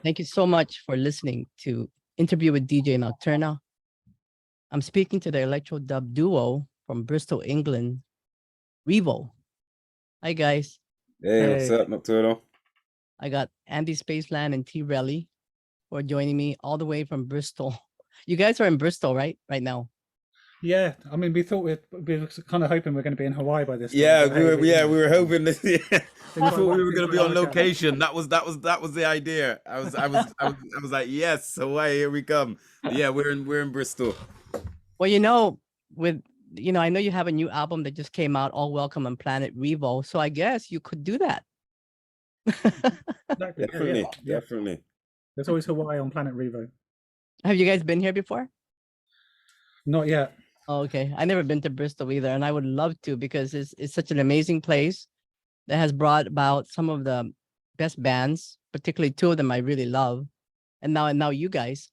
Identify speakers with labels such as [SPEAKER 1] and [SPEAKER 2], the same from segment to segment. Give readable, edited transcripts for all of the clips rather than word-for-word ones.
[SPEAKER 1] Thank you so much for listening to Interview with DJ Nocturna. I'm speaking to the electro-dub duo from Bristol, England, Reevo. Hi, guys.
[SPEAKER 2] Hey, what's up, Nocturno?
[SPEAKER 1] I got Andy Spaceland and T Relly for joining me all the way from Bristol. You guys are in Bristol, right now?
[SPEAKER 3] Yeah, I mean, we thought we were kind of hoping we're going to be in Hawaii by this time.
[SPEAKER 2] Yeah, we were hoping that. Yeah. We thought we were going to be on location. That was the idea. I was like, yes, Hawaii, here we come. But yeah, we're in Bristol.
[SPEAKER 1] Well, I know you have a new album that just came out, All Welcome on Planet Ree-Vo. So I guess you could do that.
[SPEAKER 2] Definitely.
[SPEAKER 3] There's always Hawaii on Planet Ree-Vo.
[SPEAKER 1] Have you guys been here before?
[SPEAKER 3] Not yet.
[SPEAKER 1] Oh, okay. I never been to Bristol either, and I would love to because it's such an amazing place that has brought about some of the best bands, particularly two of them I really love, and now you guys.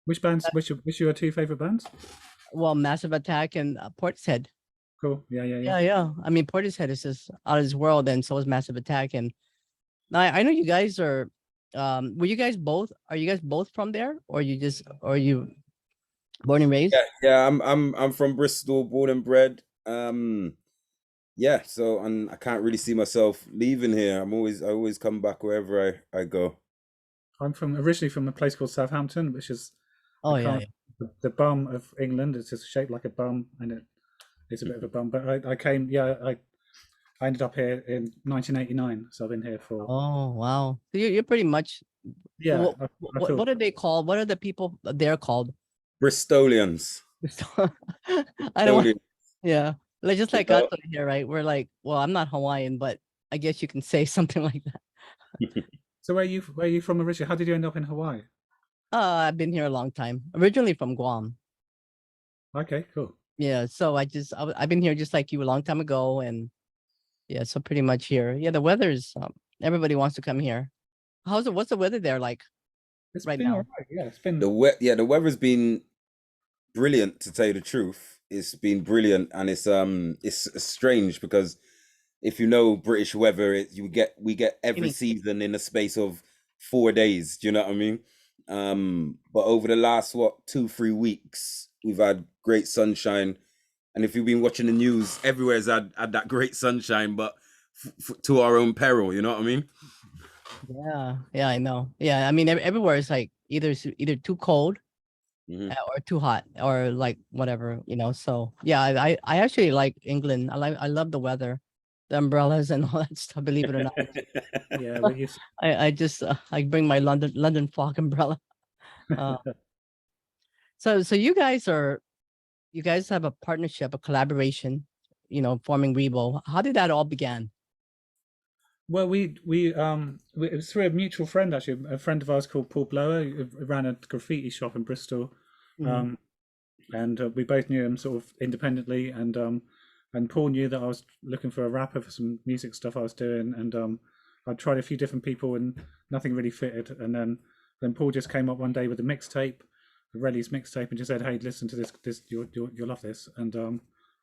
[SPEAKER 3] Which bands? Which are your two favorite bands?
[SPEAKER 1] Well, Massive Attack and Portishead.
[SPEAKER 3] Cool. Yeah.
[SPEAKER 1] I mean, Portishead is just out of this world, and so is Massive Attack. And now I know you guys are. Are you guys both from there, or you born and raised?
[SPEAKER 2] Yeah. I'm from Bristol, born and bred. Yeah. So, and I can't really see myself leaving here. I always come back wherever I go.
[SPEAKER 3] I'm originally from a place called Southampton, which is the bum of England. It's just shaped like a bum, and it's a bit of a bum. But I ended up here in 1989, so I've been here for.
[SPEAKER 1] Oh wow! So you're pretty much.
[SPEAKER 3] Yeah.
[SPEAKER 1] What are they called? What are the people there called?
[SPEAKER 2] Bristolians.
[SPEAKER 1] I don't. Yeah, just like us here, right? We're like, well, I'm not Hawaiian, but I guess you can say something like that.
[SPEAKER 3] So where are you from originally? How did you end up in Hawaii?
[SPEAKER 1] I've been here a long time. Originally from Guam.
[SPEAKER 3] Okay, cool.
[SPEAKER 1] Yeah, so I've been here just like you a long time ago, and yeah, so pretty much here. Yeah, the weather's everybody wants to come here. What's the weather there like?
[SPEAKER 3] It's
[SPEAKER 1] right
[SPEAKER 3] been
[SPEAKER 1] now.
[SPEAKER 3] all right. Yeah, it's been
[SPEAKER 2] the weather's been brilliant, to tell you the truth. It's been brilliant, and it's strange because if you know British weather, we get every season in a space of 4 days. Do you know what I mean? But over the last 2-3 weeks, we've had great sunshine, and if you've been watching the news, everywhere's had that great sunshine, but to our own peril. You know what I mean?
[SPEAKER 1] Yeah, I know. Yeah, I mean everywhere is like either too cold or too hot or like whatever, So yeah, I actually like England. I love the weather, the umbrellas and all that stuff. Believe it or not.
[SPEAKER 3] Yeah,
[SPEAKER 1] I bring my London fog umbrella. So you guys have a partnership, a collaboration, forming Reevo. How did that all begin?
[SPEAKER 3] Well, it was through a mutual friend, actually, a friend of ours called Paul Blower, who ran a graffiti shop in Bristol, and we both knew him sort of independently, and Paul knew that I was looking for a rapper for some music stuff I was doing, and I tried a few different people, and nothing really fitted, and then Paul just came up one day with a mixtape, Relly's mixtape, and just said, "Hey, listen to this, you'll love this," and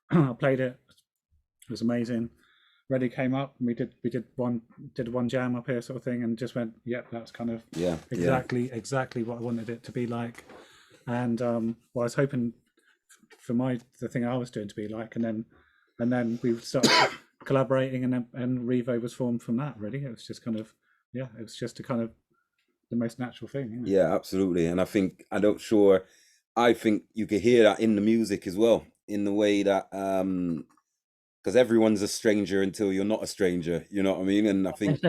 [SPEAKER 3] I played it. It was amazing. Relly came up and we did one jam up here sort of thing, and just went, yep, that's kind of exactly what I wanted it to be like. And well, I was hoping for the thing I was doing to be like, and then we started collaborating, and Reevo was formed from that. Really, it was just kind of it was just a kind of the most natural thing.
[SPEAKER 2] Yeah, absolutely. And I think you could hear that in the music as well, in the way that because everyone's a stranger until you're not a stranger, you know what I mean? And I think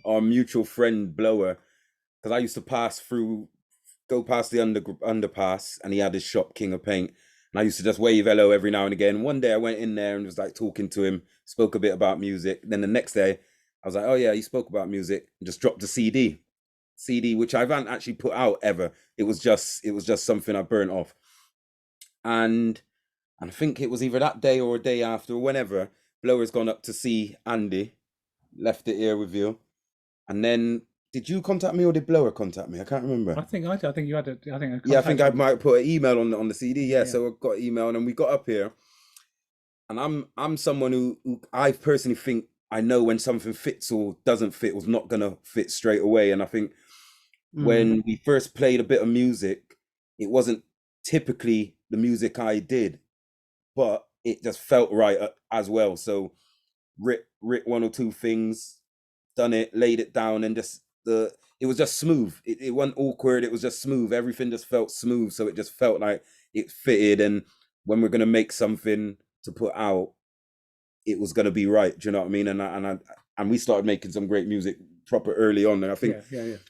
[SPEAKER 2] our mutual friend Blower, because I used to go past the underpass, and he had his shop, King of Paint, and I used to just wave hello every now and again. One day I went in there and was like talking to him, spoke a bit about music. Then the next day I was like, oh yeah, he spoke about music, and just dropped a CD, which I haven't actually put out ever. It was just something I burnt off. And I think it was either that day or a day after, or whenever, Blower's gone up to see Andy, left it here with you. And then, did you contact me or did Blower contact me? I can't remember.
[SPEAKER 3] I think you had
[SPEAKER 2] I think I might put an email on the CD. Yeah, so I got an email, and then we got up here. And I'm someone who I personally think I know when something fits or doesn't fit, was not gonna fit straight away. And I think when we first played a bit of music, it wasn't typically the music I did, but it just felt right as well. So writ one or two things, done it, laid it down, and just it was just smooth. It wasn't awkward. It was just smooth. Everything just felt smooth. So it just felt like it fitted. And when we're gonna make something to put out, it was gonna be right. Do you know what I mean? And we started making some great music proper early on. And I think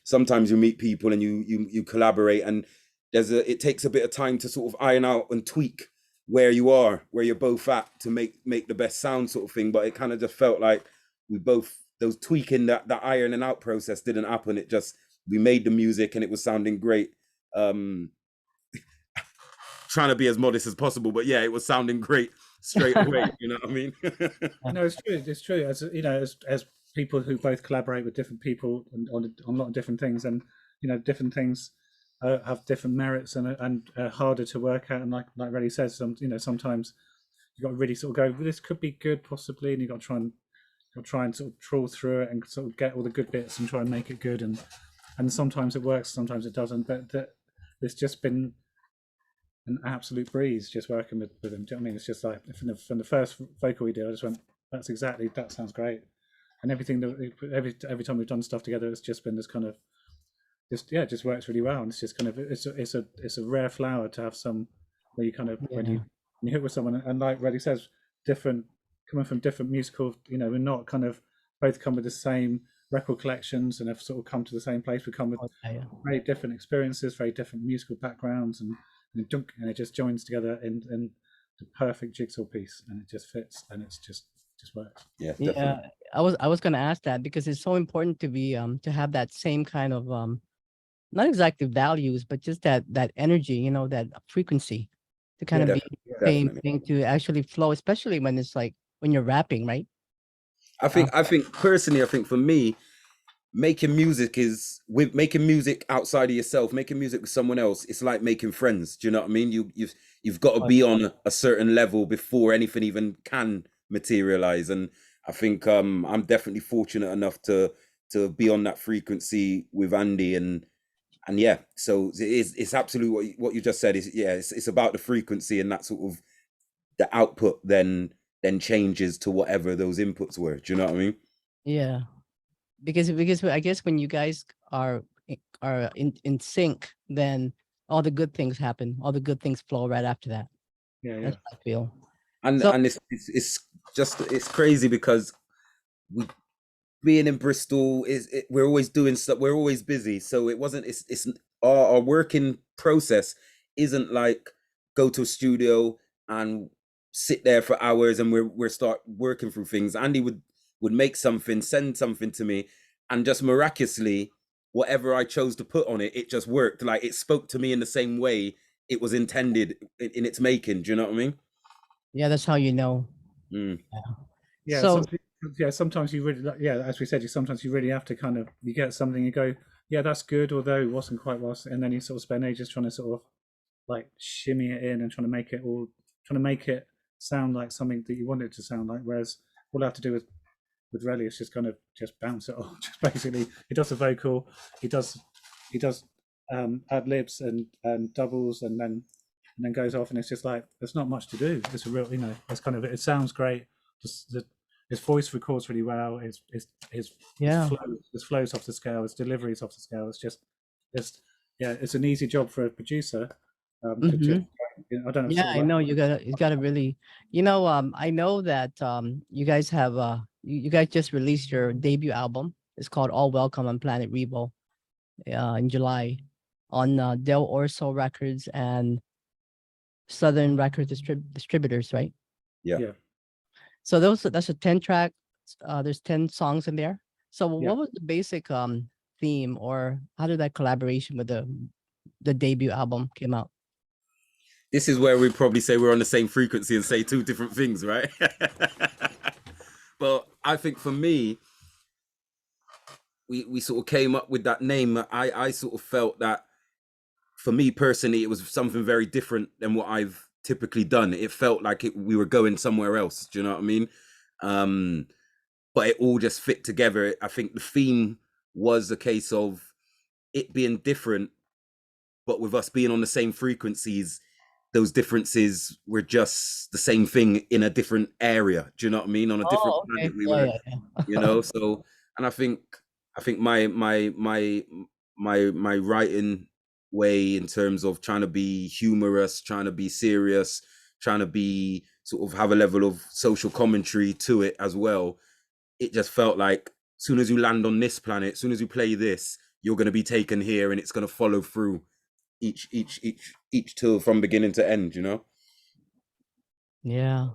[SPEAKER 2] sometimes you meet people and you collaborate, and it takes a bit of time to sort of iron out and tweak where you're both at to make the best sound sort of thing. But it kind of just felt like those tweaking, that ironing out process didn't happen. We made the music and it was sounding great. Trying to be as modest as possible, but yeah, it was sounding great straight away. You know what I mean?
[SPEAKER 3] No, it's true. It's true. As you know, as people who both collaborate with different people on a lot of different things, and different things have different merits and are harder to work out. And like Relly says, sometimes you got to really sort of go, well, this could be good possibly, and you got to try and sort of trawl through it and sort of get all the good bits and try and make it good. And sometimes it works, sometimes it doesn't. But it's just been an absolute breeze just working with him. Do you know what I mean? It's just like from the first vocal we did, I just went, that sounds great. And everything that every time we've done stuff together, it's just been this kind of it just works really well. And it's just kind of it's a rare flower to have some where you kind of when you hit with someone, and like Relly says, coming from different musical, we're not kind of both come with the same record collections and have sort of come to the same place. We come with very different experiences, very different musical backgrounds, and it just joins together in the perfect jigsaw piece, and it just fits, and it's just works.
[SPEAKER 2] Yeah, definitely.
[SPEAKER 1] Yeah. I was gonna ask that because it's so important to be to have that same kind of not exactly values, but just that energy, that frequency to kind of be the same thing to actually flow, especially when it's like when you're rapping, right?
[SPEAKER 2] I think personally, for me, making music outside of yourself, making music with someone else, it's like making friends. Do you know what I mean? You've got to be on a certain level before anything even can materialize. And I think I'm definitely fortunate enough to be on that frequency with Andy, and yeah, so it's absolutely what you just said. It's about the frequency, and that sort of the output then changes to whatever those inputs were. Do you know what I mean?
[SPEAKER 1] Yeah, because I guess when you guys are in sync, then all the good things happen. All the good things flow right after that.
[SPEAKER 3] Yeah.
[SPEAKER 1] That's what I feel.
[SPEAKER 2] And it's crazy because being in Bristol we're always doing stuff. We're always busy, so it's our working process isn't like go to a studio and sit there for hours and we're start working through things. Andy would make something, send something to me, and just miraculously, whatever I chose to put on it, it just worked. Like it spoke to me in the same way it was intended in its making. Do you know what I mean?
[SPEAKER 1] Yeah, that's how you know.
[SPEAKER 3] Yeah.
[SPEAKER 1] So
[SPEAKER 3] sometimes you really, as we said, sometimes you really have to kind of, you get something, you go, yeah, that's good, although it wasn't quite was, and then you sort of spend ages trying to sort of like shimmy it in and trying to make it sound like something that you want it to sound like. Whereas all I have to do with Relly is just kind of just bounce it off. Just basically, he does the vocal, he does ad libs and doubles, and then goes off, and it's just like there's not much to do. It's a real, it's kind of, it sounds great. Just his voice records really well. His flows off the scale. His deliveries off the scale. It's an easy job for a producer. I don't know.
[SPEAKER 1] yeah, I know you gotta really, I know that you guys have you guys just released your debut album. It's called All Welcome on Planet Ree-Vo in July on Dell Orso Records and Southern Records distributors, right?
[SPEAKER 2] Yeah.
[SPEAKER 1] So that's a 10 track. There's 10 songs in there. So what was the basic theme, or how did that collaboration with the debut album came out?
[SPEAKER 2] This is where we probably say we're on the same frequency and say two different things, right? But I think for me, we sort of came up with that name. I sort of felt that for me personally, it was something very different than what I've typically done. It felt like we were going somewhere else. Do you know what I mean? but it all just fit together. I think the theme was a case of it being different, but with us being on the same frequencies, those differences were just the same thing in a different area. Do you know what I mean? On a different
[SPEAKER 1] Oh, okay.
[SPEAKER 2] planet we
[SPEAKER 1] Yeah,
[SPEAKER 2] were,
[SPEAKER 1] yeah, yeah.
[SPEAKER 2] you know. So, and I think my writing way in terms of trying to be humorous, trying to be serious, trying to be sort of have a level of social commentary to it as well. It just felt like as soon as you land on this planet, as soon as you play this, you're going to be taken here, and it's going to follow through each tour from beginning to end. You know.
[SPEAKER 1] Yeah.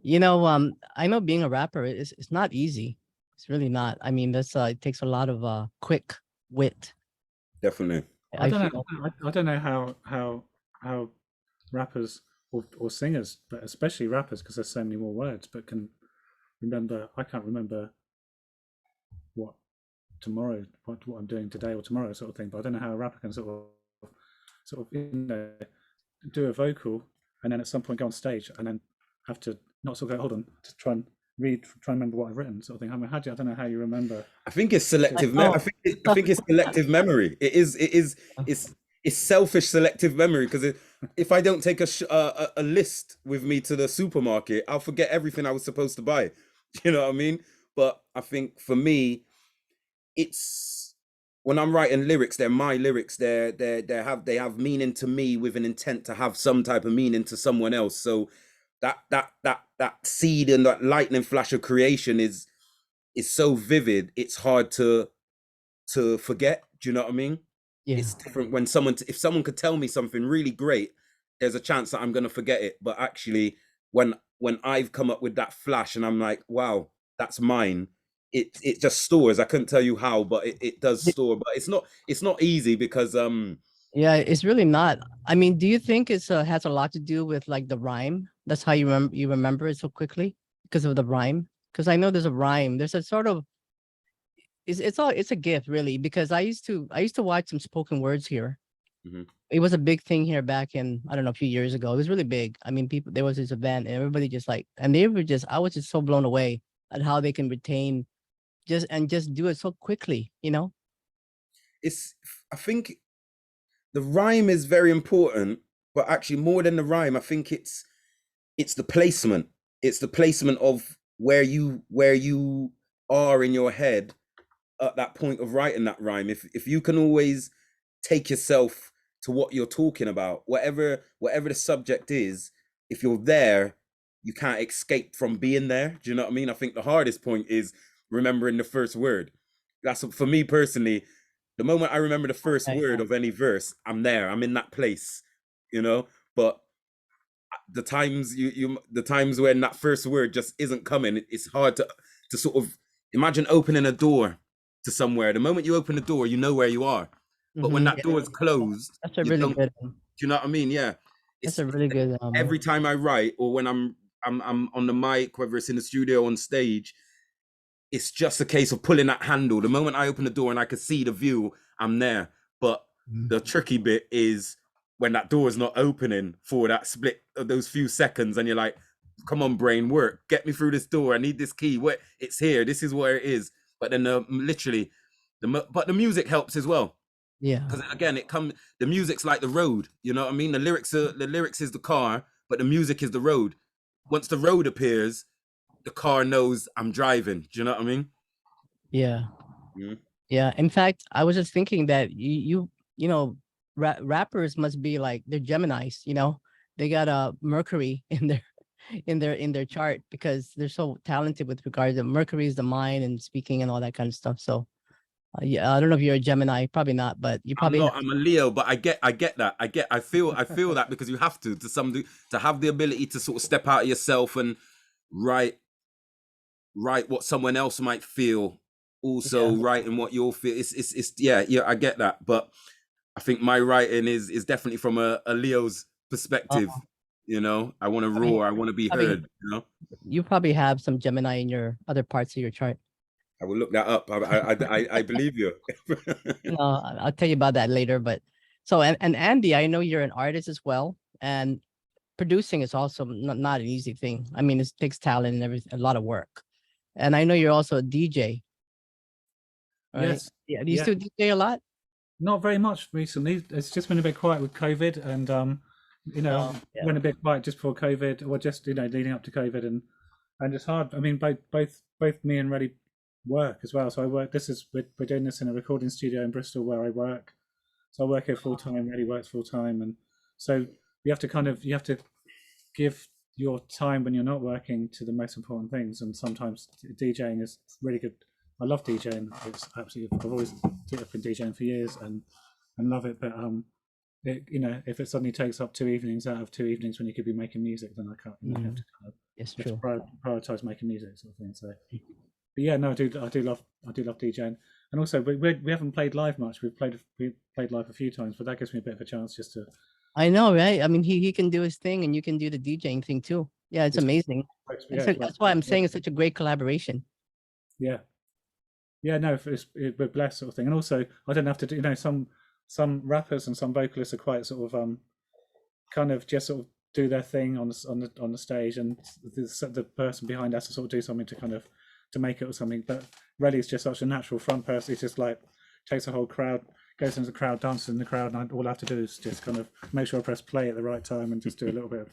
[SPEAKER 1] I know being a rapper is it's not easy. It's really not. I mean, that's it takes a lot of quick wit.
[SPEAKER 2] Definitely.
[SPEAKER 3] I don't
[SPEAKER 1] feel.
[SPEAKER 3] know. I don't know how rappers or singers, but especially rappers, because there's so many more words, but can remember. I can't remember what I'm doing today or tomorrow, sort of thing. But I don't know how a rapper can sort of do a vocal and then at some point go on stage and then have to not sort of go, hold on, to try and remember what I've written, sort of thing. I mean, I don't know how you remember.
[SPEAKER 2] I think it's selective. I think it's selective memory. It's selfish selective memory, because if I don't take a list with me to the supermarket, I'll forget everything I was supposed to buy. You know what I mean? But I think for me, it's when I'm writing lyrics, they're my lyrics. They have meaning to me with an intent to have some type of meaning to someone else. So that seed and that lightning flash of creation is so vivid. It's hard to forget. Do you know what I mean?
[SPEAKER 1] Yeah.
[SPEAKER 2] It's different when if someone could tell me something really great, there's a chance that I'm gonna forget it. But actually, when I've come up with that flash and I'm like, wow, that's mine, it just stores. I couldn't tell you how, but it does store. But it's not easy because
[SPEAKER 1] yeah, it's really not. I mean, do you think it's has a lot to do with like the rhyme? That's how you remember it so quickly because of the rhyme? Because I know there's a rhyme. There's a sort of it's a gift really, because I used to watch some spoken words here.
[SPEAKER 2] Mhm.
[SPEAKER 1] It was a big thing here back in, I don't know, a few years ago. It was really big. I mean, there was this event and everybody just like, and I was just so blown away at how they can retain just do it so quickly,
[SPEAKER 2] I think the rhyme is very important, but actually more than the rhyme, I think it's the placement. It's the placement of where you are in your head at that point of writing that rhyme. If you can always take yourself to what you're talking about, whatever the subject is, if you're there, you can't escape from being there. Do you know what I mean? I think the hardest point is remembering the first word. That's for me personally. The moment I remember the first word of any verse, I'm there. I'm in that place, But the times the times when that first word just isn't coming, it's hard to sort of imagine opening a door to somewhere. The moment you open the door, you know where you are. But when that door is closed,
[SPEAKER 1] that's a really good one.
[SPEAKER 2] Do you know what I mean? Yeah.
[SPEAKER 1] That's a really good
[SPEAKER 2] every time I write or when I'm on the mic, whether it's in the studio or on stage, it's just a case of pulling that handle. The moment I open the door and I can see the view, I'm there. But the tricky bit is when that door is not opening for that split of those few seconds, and you're like, come on, brain, work, get me through this door. I need this key. Where it's here. This is where it is. But then literally, but the music helps as well.
[SPEAKER 1] Yeah.
[SPEAKER 2] Because again, the music's like the road. You know what I mean? The lyrics is the car, but the music is the road. Once the road appears, the car knows I'm driving. Do you know what I mean?
[SPEAKER 1] Yeah.
[SPEAKER 2] Mm-hmm.
[SPEAKER 1] Yeah. In fact, I was just thinking that rappers must be like, they're Geminis, they got a Mercury in their chart because they're so talented with regards to Mercury is the mind and speaking and all that kind of stuff. So yeah, I don't know if you're a Gemini, probably not, but you probably
[SPEAKER 2] I'm a Leo, but I get that. I feel that because you have to have the ability to sort of step out of yourself and write what someone else might feel, also writing what you'll feel. It's yeah, I get that. But I think my writing is definitely from a Leo's perspective. I want to roar, I want to be heard,
[SPEAKER 1] You probably have some Gemini in your other parts of your chart.
[SPEAKER 2] I will look that up. I believe you.
[SPEAKER 1] No, I'll tell you about that later. But so, and Andy, I know you're an artist as well, and producing is also not an easy thing. I mean, it takes talent and everything, a lot of work. and I know you're also a DJ. Right?
[SPEAKER 3] Yes.
[SPEAKER 1] Yeah. Do you still DJ a lot?
[SPEAKER 3] Not very much recently. It's just been a bit quiet with COVID, and went a bit quiet just before COVID, or just leading up to COVID, and it's hard. I mean, both me and Relly work as well. So I work. We're doing this in a recording studio in Bristol where I work. So I work here full time. Relly works full time, and so you have to give your time when you're not working to the most important things. And sometimes DJing is really good. I love DJing. It's absolutely. I've been DJing for years and love it. But if it suddenly takes up 2 evenings out of 2 evenings when you could be making music, then I can't. I have to kind of
[SPEAKER 1] it's true.
[SPEAKER 3] prioritize making music, sort of thing. So, but yeah, no, I do love DJing. And also, we haven't played live much. We played live a few times, but that gives me a bit of a chance just to.
[SPEAKER 1] I know, right? I mean, he can do his thing, and you can do the DJing thing too. Yeah, it's amazing. That's why I'm saying it's such a great collaboration.
[SPEAKER 3] Yeah. Yeah, no, we're blessed, sort of thing. And also, I don't have to do. Some rappers and some vocalists are quite sort of kind of just sort of do their thing on the stage, and the person behind has to sort of do something to kind of to make it or something. But Relly's just such a natural front person. He's just like takes the whole crowd, goes into the crowd, dances in the crowd, and all I have to do is just kind of make sure I press play at the right time and just do a little bit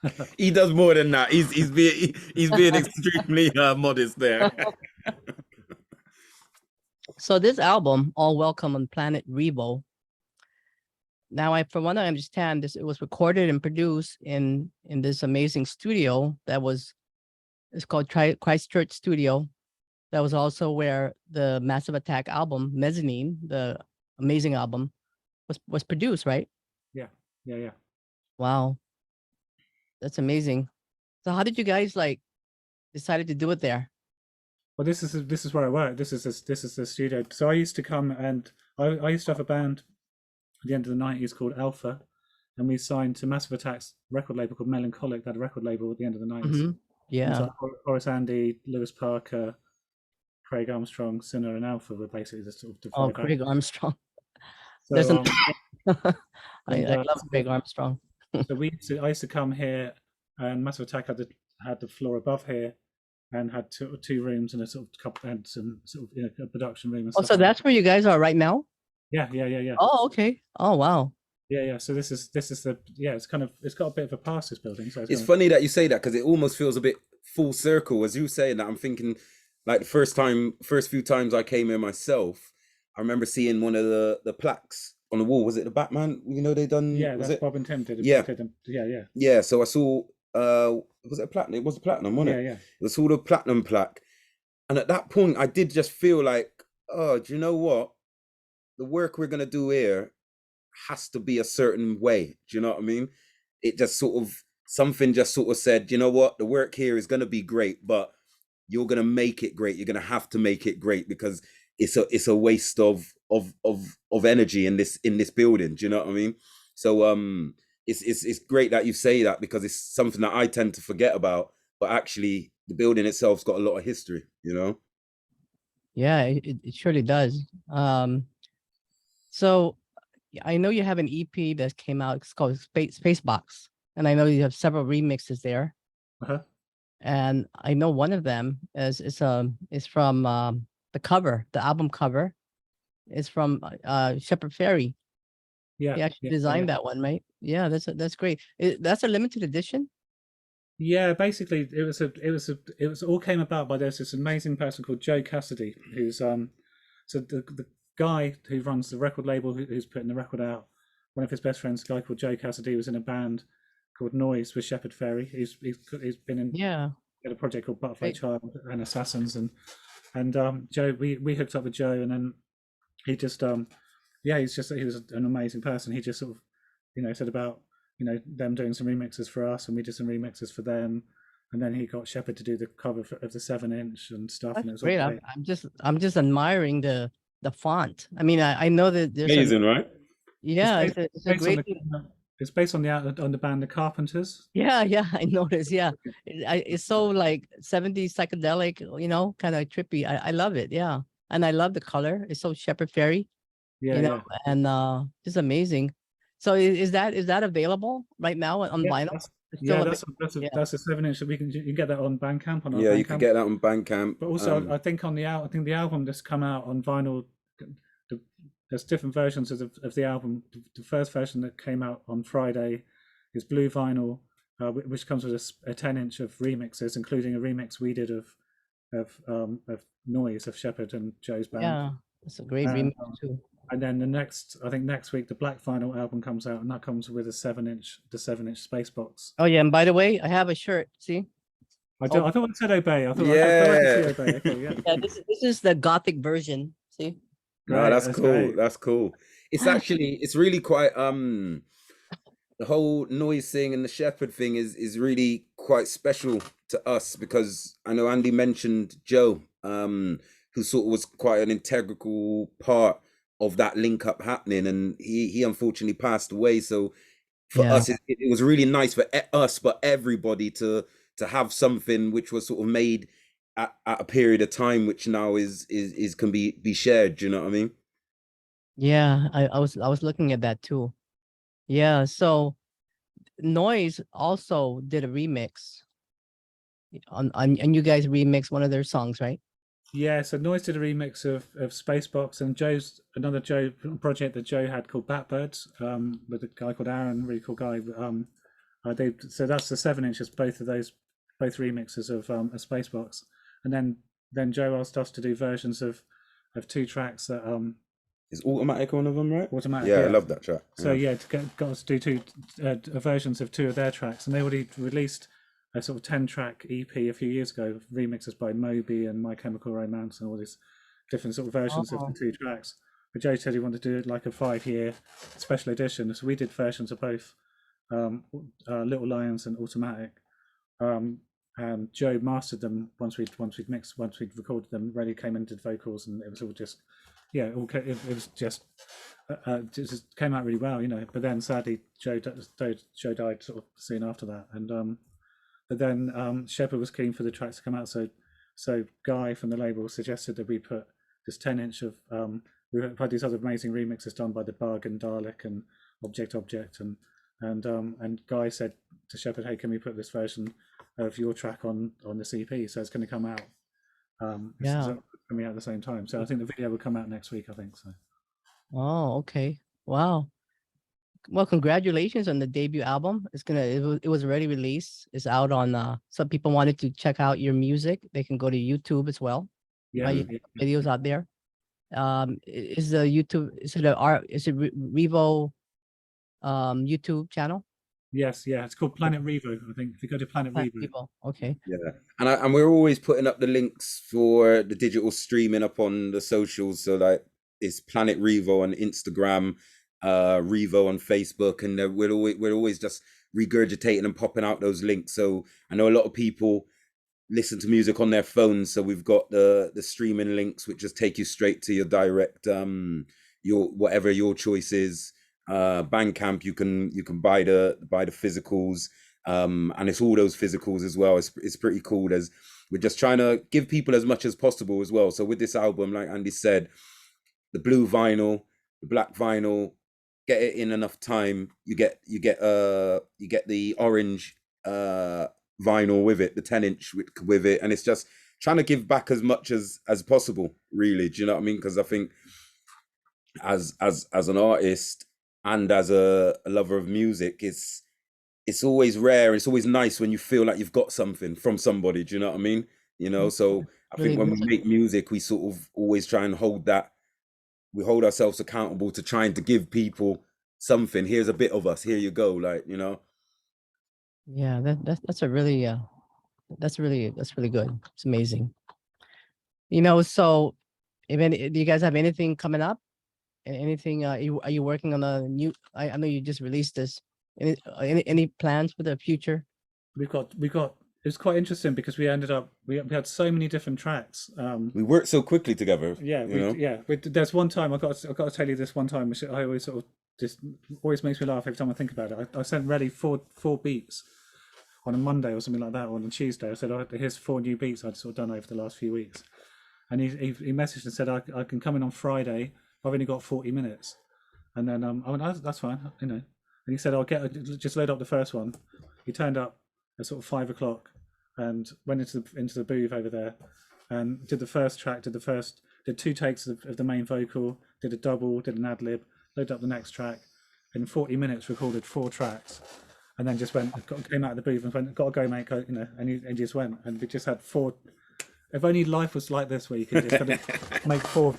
[SPEAKER 3] of.
[SPEAKER 2] He does more than that. He's being extremely modest there.
[SPEAKER 1] So this album, All Welcome on Planet Ree-Vo. Now, from what I understand, it was recorded and produced in this amazing studio it's called Christchurch Studio. That was also where the Massive Attack album, Mezzanine, the amazing album, was produced, right?
[SPEAKER 3] Yeah.
[SPEAKER 1] Wow, that's amazing. So how did you guys decided to do it there?
[SPEAKER 3] Well, this is where I work. This is the studio. So I used to come and I used to have a band at the end of the 90s called Alpha, and we signed to Massive Attack's record label called Melancholic. That had a record label at the end of the 90s.
[SPEAKER 1] Mm-hmm. Yeah.
[SPEAKER 3] So Horace Andy, Lewis Parker, Craig Armstrong, Sinner, and Alpha were basically the sort of
[SPEAKER 1] Craig Armstrong.
[SPEAKER 3] So,
[SPEAKER 1] I love Craig Armstrong.
[SPEAKER 3] So I used to come here, and Massive Attack had the floor above here, and had two rooms and a sort of couple and some sort of a production room. And
[SPEAKER 1] so that's where you guys are right now?
[SPEAKER 3] Yeah.
[SPEAKER 1] Oh, okay. Oh, wow.
[SPEAKER 3] Yeah. So this is the it's got a bit of a past, this building. So
[SPEAKER 2] it's funny that you say that, because it almost feels a bit full circle as you saying that. I'm thinking like the first few times I came here myself, I remember seeing one of the plaques on the wall. Was it the Batman? They done.
[SPEAKER 3] Yeah, that's Bob and Tim did.
[SPEAKER 2] Yeah.
[SPEAKER 3] Yeah.
[SPEAKER 2] So I saw. Was it a platinum? It was a platinum, wasn't it?
[SPEAKER 3] Yeah.
[SPEAKER 2] It was sort of platinum plaque, and at that point, I did just feel like, oh, do you know what? The work we're gonna do here has to be a certain way. Do you know what I mean? It just sort of said, you know what? The work here is gonna be great, but you're gonna make it great. You're gonna have to make it great, because it's a waste of energy in this building. Do you know what I mean? So it's great that you say that, because it's something that I tend to forget about, but actually the building itself's got a lot of history,
[SPEAKER 1] Yeah, it surely does. So I know you have an EP that came out. It's called Spacebox, and I know you have several remixes there.
[SPEAKER 3] Uh-huh.
[SPEAKER 1] And I know one of them is from the album cover. It's from Shepard Fairey.
[SPEAKER 3] Yeah,
[SPEAKER 1] he actually designed that one, right? Yeah, that's great. That's a limited edition.
[SPEAKER 3] Yeah, basically it was all came about by this amazing person called Joe Cassidy, who's so the guy who runs the record label, who's putting the record out. One of his best friends, a guy called Joe Cassidy, was in a band called Noise with Shepard Fairey. He's been in a project called Butterfly Child and Assassins, and Joe, we hooked up with Joe, and then he just he was an amazing person. He just sort of said about them doing some remixes for us, and we did some remixes for them, and then he got Shepard to do the cover of the 7-inch and stuff.
[SPEAKER 1] That's
[SPEAKER 3] and it was
[SPEAKER 1] great. I'm just admiring the font. I mean, I know that there's
[SPEAKER 2] amazing, right?
[SPEAKER 1] Yeah, it's a great.
[SPEAKER 3] It's based on the band The Carpenters.
[SPEAKER 1] Yeah, I noticed. Yeah, it's so like 70s psychedelic, kind of trippy. I love it. Yeah, and I love the color. It's so Shepard Fairey. And just amazing. So is that available right now on vinyl? It's
[SPEAKER 3] Yeah,
[SPEAKER 1] still a
[SPEAKER 3] that's
[SPEAKER 1] bit, yeah.
[SPEAKER 3] that's a 7-inch that you can get that on Bandcamp on our
[SPEAKER 2] Yeah, you could
[SPEAKER 3] Bandcamp.
[SPEAKER 2] get that on Bandcamp.
[SPEAKER 3] But also, I think on the I think the album that's come out on vinyl, there's different versions of the album. The first version that came out on Friday is blue vinyl, which comes with a 10-inch of remixes, including a remix we did of Noise of Shepard and Joe's band.
[SPEAKER 1] Yeah, it's a great
[SPEAKER 3] And,
[SPEAKER 1] remix too.
[SPEAKER 3] and then I think next week the black vinyl album comes out, and that comes with the 7-inch Spacebox.
[SPEAKER 1] Oh yeah, and by the way, I have a shirt. See?
[SPEAKER 3] I thought it said Obey. I thought
[SPEAKER 2] Yeah.
[SPEAKER 3] I could see Obey. Okay, yeah.
[SPEAKER 1] Yeah, this is the Gothic version. See?
[SPEAKER 2] No,
[SPEAKER 3] Great,
[SPEAKER 2] that's cool.
[SPEAKER 3] great.
[SPEAKER 2] That's cool. It's really quite the whole Noise thing and the Shepard thing is really quite special to us, because I know Andy mentioned Joe, who sort of was quite an integral part of that link up happening, and he unfortunately passed away. So for
[SPEAKER 1] Yeah.
[SPEAKER 2] us, it was really nice for us, but everybody to have something which was sort of made at a period of time, which now is can be shared. Do you know what I mean?
[SPEAKER 1] Yeah, I was looking at that too. Yeah, so Noise also did a remix on and you guys remixed one of their songs, right?
[SPEAKER 3] Yeah, so Noise did a remix of Spacebox, and another Joe project that Joe had called Batbirds, with a guy called Aaron, really cool guy. So that's the 7-inches, both remixes of a Spacebox, and then Joe asked us to do versions of 2 tracks that
[SPEAKER 2] Is Automatic one of them, right?
[SPEAKER 3] Automatic.
[SPEAKER 2] Yeah, I love that track.
[SPEAKER 3] So yeah, got us to do 2 versions of 2 of their tracks, and they already released a sort of 10-track EP a few years ago, remixes by Moby and My Chemical Romance and all these different sort of versions of the 2 tracks. But Joe said he wanted to do it like a 5-year special edition, so we did versions of both Little Lions and Automatic. And Joe mastered them once we'd recorded them. Relly came in and did vocals, and it was all just, yeah, it was just came out really well, you know. But then sadly, Joe died sort of soon after that, and but then Shepard was keen for the tracks to come out, so Guy from the label suggested that we put this 10-inch of we had these other amazing remixes done by the Bug and Dalek and Object, and Guy said to Shepard, "Hey, can we put this version of your track on this EP?" So it's going to come out.
[SPEAKER 1] Yeah,
[SPEAKER 3] coming out at the same time. So I think the video will come out next week, I think so.
[SPEAKER 1] Oh, okay. Wow. Well, congratulations on the debut album. It was already released. It's out on some people wanted to check out your music. They can go to YouTube as well.
[SPEAKER 3] Yeah,
[SPEAKER 1] You have videos out there. Is the YouTube is it Reevo YouTube channel?
[SPEAKER 3] Yes, yeah. It's called Planet Ree-Vo, I think. If you go to Planet Ree-Vo.
[SPEAKER 1] Okay.
[SPEAKER 2] Yeah, and we're always putting up the links for the digital streaming up on the socials. So like it's Planet Ree-Vo on Instagram, Reevo on Facebook, and we're always just regurgitating and popping out those links. So I know a lot of people listen to music on their phones, so we've got the streaming links which just take you straight to your direct your whatever your choice is. Bandcamp, you can buy the physicals, and it's all those physicals as well. It's pretty cool. As we're just trying to give people as much as possible as well. So with this album, like Andy said, the blue vinyl, the black vinyl, get it in enough time, you get the orange vinyl with it, the 10-inch with it, and it's just trying to give back as much as possible, really. Do you know what I mean? Because I think as an artist and as a lover of music, it's always rare. It's always nice when you feel like you've got something from somebody. Do you know what I mean? You know, so I think when we make music, we sort of always try and hold ourselves accountable to trying to give people something. Here's a bit of us. Here you go. Like, you know.
[SPEAKER 1] Yeah, that's really good. It's amazing. You know, so do you guys have anything coming up? Anything? Are you working on a new? I know you just released this. Any plans for the future?
[SPEAKER 3] We've got. It's quite interesting because we had so many different tracks.
[SPEAKER 2] We worked so quickly together.
[SPEAKER 3] Yeah, there's one time I've got to tell you this one time, which I always sort of just always makes me laugh every time I think about it. I sent Relly four beats on a Monday or something like that, or on a Tuesday. I said, here's 4 new beats I'd sort of done over the last few weeks, and he messaged and said, I can come in on Friday. I've only got 40 minutes, and then I went, that's fine, you know. And he said, just load up the first one. he turned up at sort of 5 o'clock and went into the booth over there and did the first track, did 2 takes of the main vocal, did a double, did an ad lib, loaded up the next track. In 40 minutes, recorded 4 tracks, and then just came out of the booth and went, "Gotta go, mate," and he just went, and we just had 4. If only life was like this, where you could just kind of make four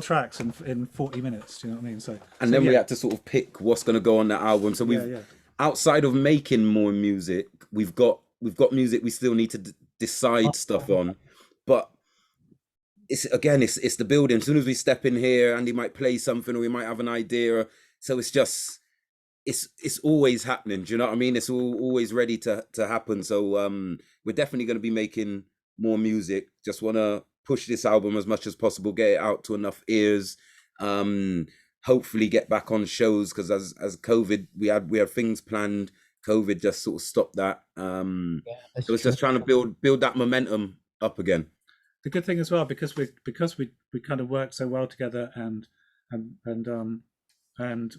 [SPEAKER 3] tracks in 40 minutes. Do you know what I mean?
[SPEAKER 2] And then we had to sort of pick what's going to go on that album. So we've outside of making more music, we've got music we still need to decide stuff on, but it's the building. As soon as we step in here, Andy might play something, or we might have an idea. So it's always happening. Do you know what I mean? It's always ready to happen. So we're definitely going to be making more music. Just want to push this album as much as possible, get it out to enough ears. Hopefully get back on shows, because as COVID, we had things planned. COVID just sort of stopped that. So it's just trying to build that momentum up again.
[SPEAKER 3] The good thing as well, because we kind of work so well together, and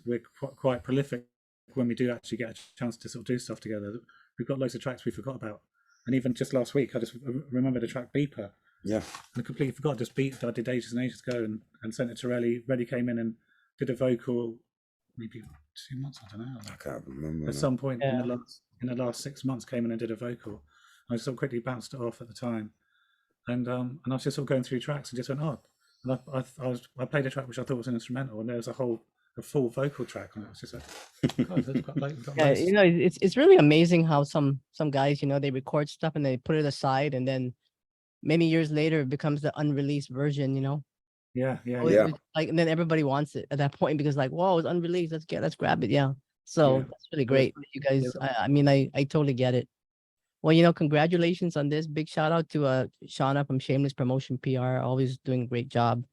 [SPEAKER 3] we're quite prolific when we do actually get a chance to sort of do stuff together. We've got loads of tracks we forgot about, and even just last week, I just remembered a track, Beeper. Yeah, and I completely forgot. Just beat I did ages and ages ago, and sent it to Relly. Relly came in and did a vocal, maybe 2 months. I don't know.
[SPEAKER 2] I can't remember.
[SPEAKER 3] At some point in the last 6 months, came in and did a vocal. I sort of quickly bounced it off at the time, and I was just sort of going through tracks and just went, oh, and I played a track which I thought was an instrumental, and there was a full vocal track, and it was just like, God, that's quite nice.
[SPEAKER 1] You know, it's really amazing how some guys, you know, they record stuff and they put it aside, and then many years later it becomes the unreleased version, you know.
[SPEAKER 3] Yeah.
[SPEAKER 1] Like, and then everybody wants it at that point, because like, whoa, it's unreleased, let's grab it. So that's really great, you guys. I mean, I totally get it. Well, you know, congratulations on this. Big shout out to Shauna from Shameless Promotion PR, always doing a great job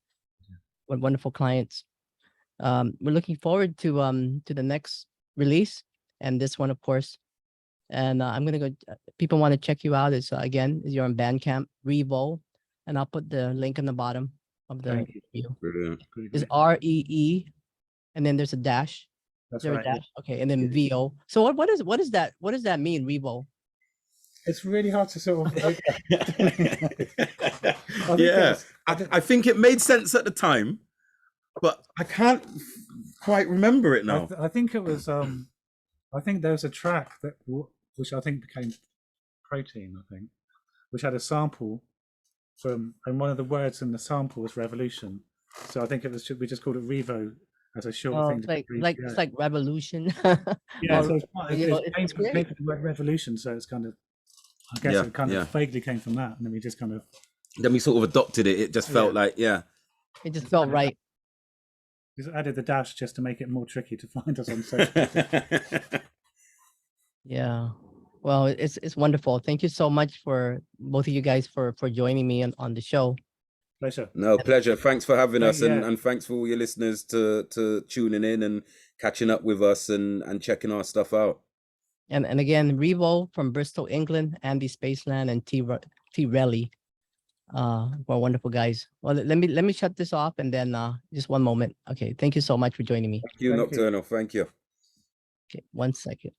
[SPEAKER 1] with wonderful clients. We're looking forward to the next release, and this one, of course. And I'm gonna go. People want to check you out. It's you're on Bandcamp, Reevo, and I'll put the link on the bottom of the video. It's REE, and then there's a dash.
[SPEAKER 3] That's right.
[SPEAKER 1] Dash? Okay, and then VO. So what is that? What does that mean, Reevo?
[SPEAKER 3] It's really hard to sort of.
[SPEAKER 2] I think it made sense at the time, but I can't quite remember it now.
[SPEAKER 3] I think it was. I think there was a track which I think became Protein. I think, which had a sample from, and one of the words in the sample was revolution. So I think we just called it Reevo as a short thing.
[SPEAKER 1] It's like revolution.
[SPEAKER 3] Yeah, so it came from the word revolution. So it's kind of. I guess it kind of vaguely came from that, and then we just kind of.
[SPEAKER 2] Then we sort of adopted it. It just felt like, it
[SPEAKER 1] just felt right.
[SPEAKER 3] Just added the dash just to make it more tricky to find us on social.
[SPEAKER 1] Yeah, well, it's wonderful. Thank you so much for both of you guys for joining me on the show.
[SPEAKER 3] Pleasure.
[SPEAKER 2] No, pleasure. Thanks for having us, and thanks for all your listeners to tuning in and catching up with us and checking our stuff out.
[SPEAKER 1] And again, Reevo from Bristol, England, Andy Spaceland and T Relly. We're wonderful guys. Well, let me shut this off, and then just one moment. Okay, thank you so much for joining me.
[SPEAKER 2] Thank you, Nocturnal. Thank you.
[SPEAKER 1] Okay, 1 second.